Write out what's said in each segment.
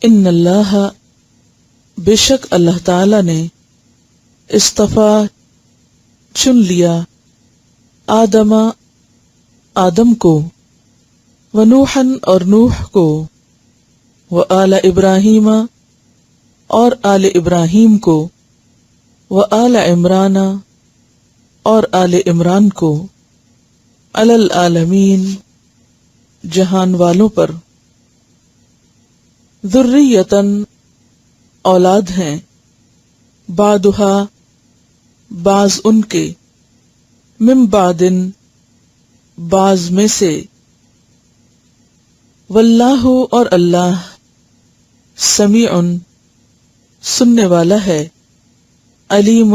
ان اللہ بے شک اللہ تعالی نے اصطفیٰ چن لیا آدم کو ونوحًا اور نوح کو وآل ابراہیم اور آل ابراہیم کو وآل عمران اور آل عمران کو علی العالمین جہان والوں پر ذریۃً اولاد ہیں بعدھا بعض ان کے من بعد بعض میں سے واللہ اور اللہ سمیع سننے والا ہے علیم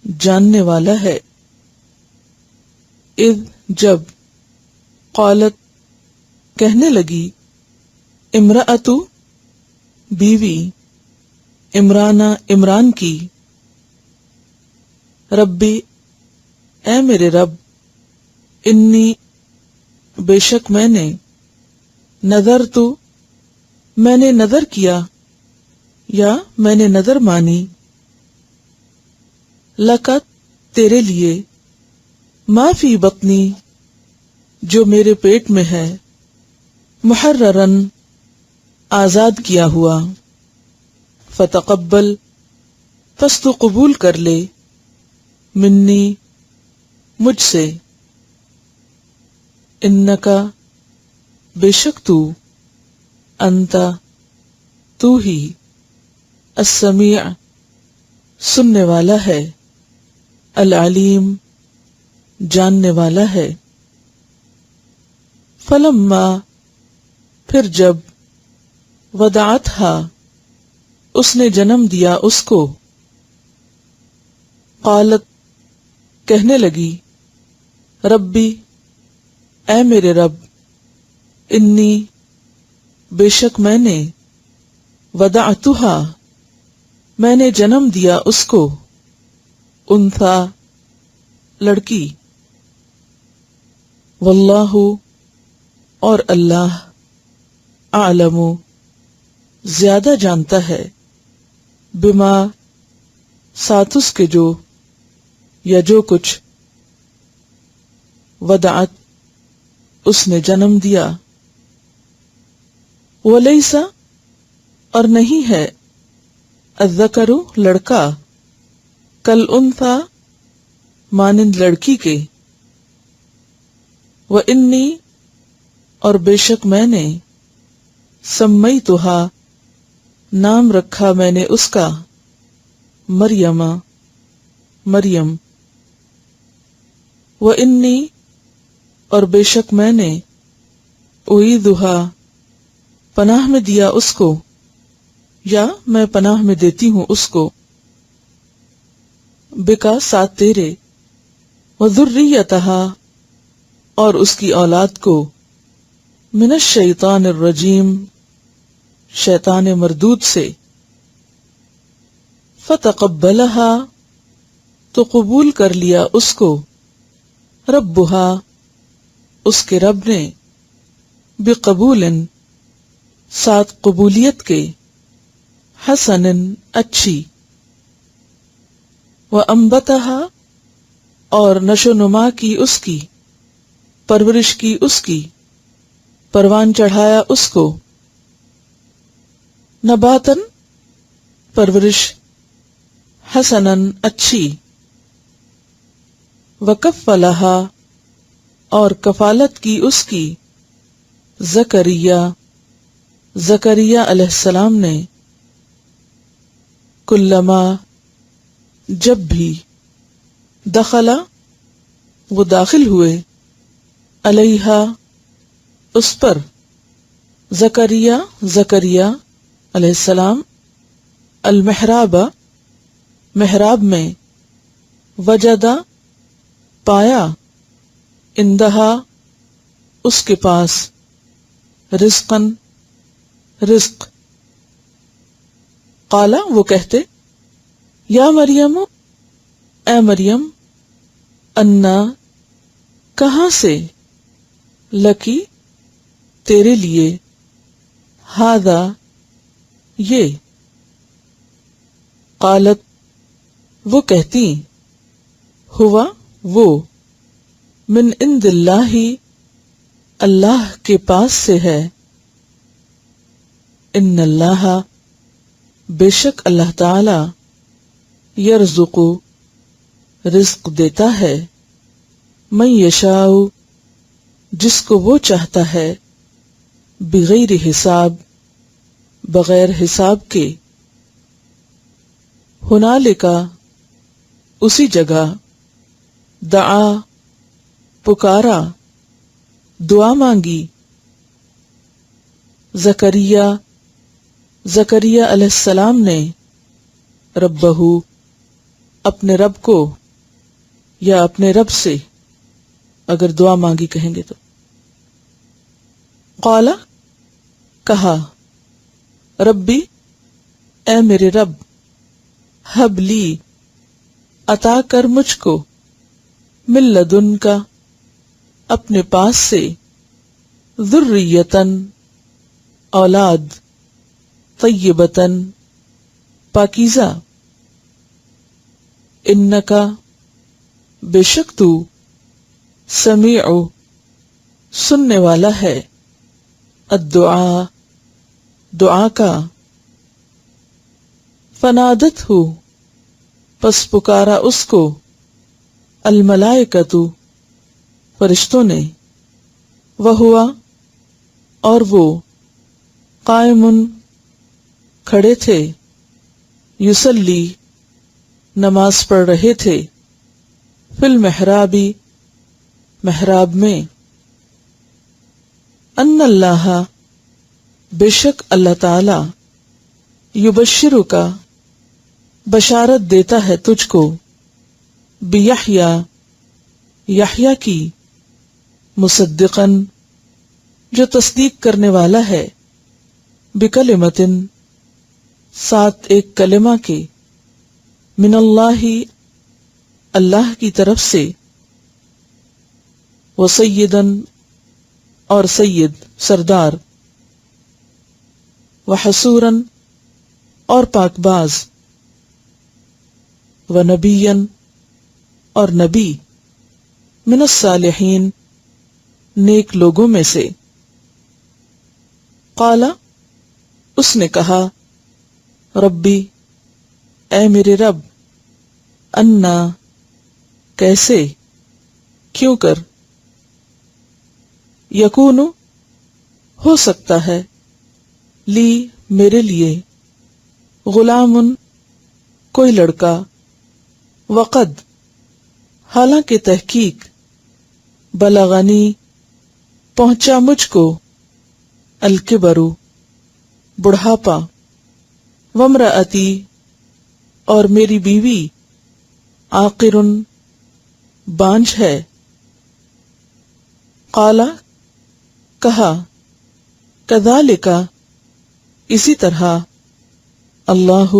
جاننے والا ہے اذ جب قالت کہنے لگی امرأۃ بیوی عمران کی ربی اے میرے رب انی بے شک میں نے نظر کیا یا میں نے نظر مانی لقد تیرے لیے ما فی بطنی جو میرے پیٹ میں ہے محررن آزاد کیا ہوا فتقبل پس تو قبول کر لے منی مجھ سے انکا بے شک تو انتا تو ہی السمیع سننے والا ہے العلیم جاننے والا ہے فلما پھر جب ودعتھا اس نے جنم دیا اس کو قالت کہنے لگی ربی اے میرے رب انی بے شک میں نے ودعتھا میں نے جنم دیا اس کو انثا لڑکی واللہ اور اللہ اعلم زیادہ جانتا ہے بما ساتھ اس کے جو یا جو کچھ ودعت اس نے جنم دیا ولیسا اور نہیں ہے الذکر لڑکا کل انثی مانند لڑکی کے وانی اور بے شک میں نے سمیتھا نام رکھا میں نے اس کا مریم وانی اور بے شک میں نے اعیذھا پناہ میں دیا اس کو یا میں پناہ میں دیتی ہوں اس کو بکا ساتھ تیرے وذریتھا اور اس کی اولاد کو من الشیطان الرجیم شیطان مردود سے فتقبلھا تو قبول کر لیا اس کو ربھا اس کے رب نے بقبول ساتھ قبولیت کے حسن اچھی وانبتھا اور نشو نما کی اس کی پرورش کی اس کی پروان چڑھایا اس کو نباتن پرورش حسنن اچھی وکفلھا اور کفالت کی اس کی زکریا علیہ السلام نے کلما جب بھی دخلا وہ داخل ہوئے علیہا اس پر زکریا علیہ السلام المحراب محراب میں وجدا پایا اندہا اس کے پاس رزقن رزق قالا وہ کہتے یا مریم اے مریم انا کہاں سے لکی تیرے لیے ہاذا یہ. قالت وہ کہتی ہوا وہ من عند اللہ اللہ کے پاس سے ہے. ان اللہ بے شک اللہ تعالی یرزق رزق دیتا ہے من یشاء جس کو وہ چاہتا ہے بغیر حساب بغیر حساب کے. ہنالک اسی جگہ دعا پکارا دعا مانگی زکریا علیہ السلام نے ربہ اپنے رب کو یا اپنے رب سے اگر دعا مانگی کہیں گے تو. قال کہا ربی اے میرے رب ہب لی عطا کر مجھ کو من لدن کا اپنے پاس سے ذریتن اولاد طیبتن پاکیزہ انکا بے شک تو سمیع سننے والا ہے الدعاء دعا کا. فنادت ہو پس پکارا اس کو الملائکۃ فرشتوں نے وہوا اور وہ قائم کھڑے تھے یصلی نماز پڑھ رہے تھے فی المحراب محراب میں. ان اللہ بے شک اللہ تعالی یبشرو کا بشارت دیتا ہے تجھ کو بیحییٰ یحییٰ کی مصدقاً جو تصدیق کرنے والا ہے بکلمتن ساتھ ایک کلمہ کے من اللہ اللہ کی طرف سے وسیداً اور سید سردار وحصوراً اور پاک باز ونبیاً اور نبی من الصالحین نیک لوگوں میں سے. قالا اس نے کہا ربی اے میرے رب انا کیسے کیوں کر یکون ہو سکتا ہے لی میرے لیے غلام کوئی لڑکا وقد حالانکہ تحقیق بلغنی پہنچا مجھ کو الکبر بڑھاپا وامرأتی اور میری بیوی عاقر بانجھ ہے. قالا کہا کذالک اسی طرح اللہ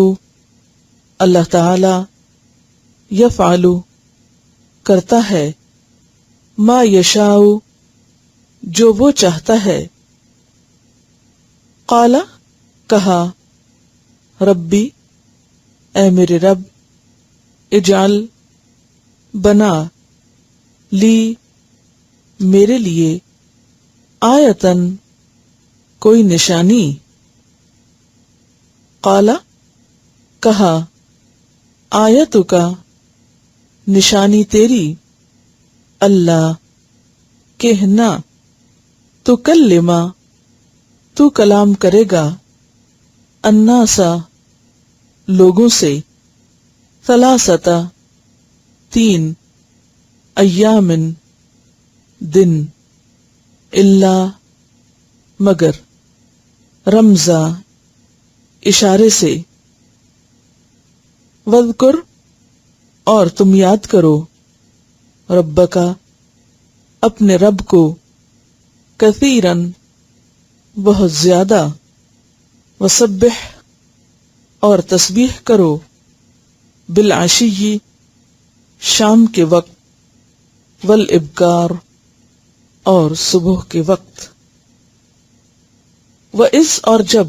تعالی یفعل کرتا ہے ما یشاء جو وہ چاہتا ہے. قالا کہا ربی اے میرے رب اجعل بنا لی میرے لیے آیتن کوئی نشانی. قالا کہا آیت کا نشانی تیری اللہ کہنا تو کلمہ تو کلام کرے گا الناسا لوگوں سے ثلاثتا 3 ایامن دن اللہ مگر رمزا اشارے سے وذکر اور تم یاد کرو ربکا اپنے رب کو کثیرن بہت زیادہ وسبح اور تسبیح کرو بالعشی شام کے وقت والابکار اور صبح کے وقت. وَإِذْ اور جب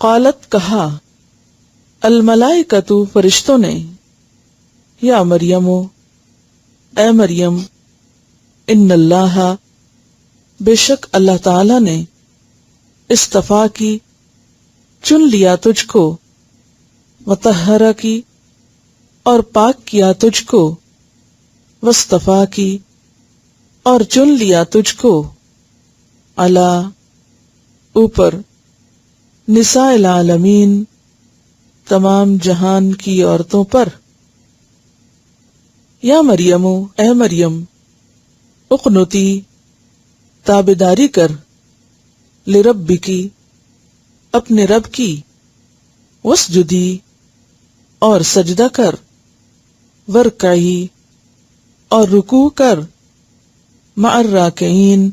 قالت کہا، الملائکۃ فرشتوں نے، یا مریم اے مریم، ان اللہ بے شک اللہ تعالی نے، اصطفیٰ کی چن لیا تجھ کو، وطہرا کی اور پاک کیا تجھ کو، واصطفیٰ کی اور چن لیا تجھ کو، علی اوپر، نساء العالمین تمام جہان کی عورتوں پر۔ یا مریم اے مریم، اقنتی تابیداری کر، لربکی اپنے رب کی، واسجدی اور سجدہ کر، ورکعی اور رکوع کر، مع الراکعین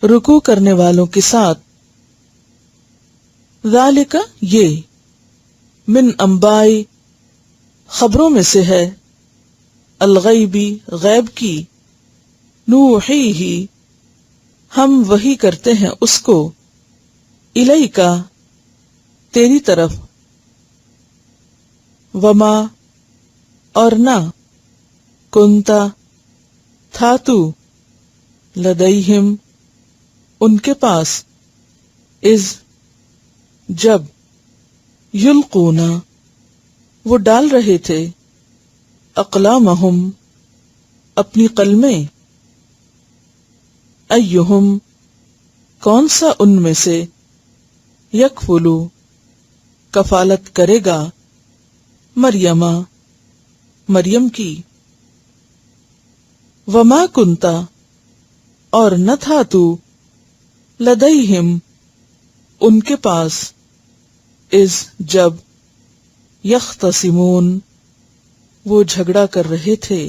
رکوع کرنے والوں کے ساتھ، ذالک یہ، من انباء خبروں میں سے ہے، الغیبی غیب کی، نوحیہ ہم وحی کرتے ہیں اس کو، الیکا تیری طرف، وما اور نہ، کنتا تھا تو، لدیہم ان کے پاس، اذ جب، یلقون وہ ڈال رہے تھے، اقلامہم اپنی قلمیں، ایہم کون سا ان میں سے، یکفلو کفالت کرے گا، مریمہ مریم کی، وما کنتا اور نہ تھا تو، لدیہم ان کے پاس، اذ جب، یختصمون وہ جھگڑا کر رہے تھے۔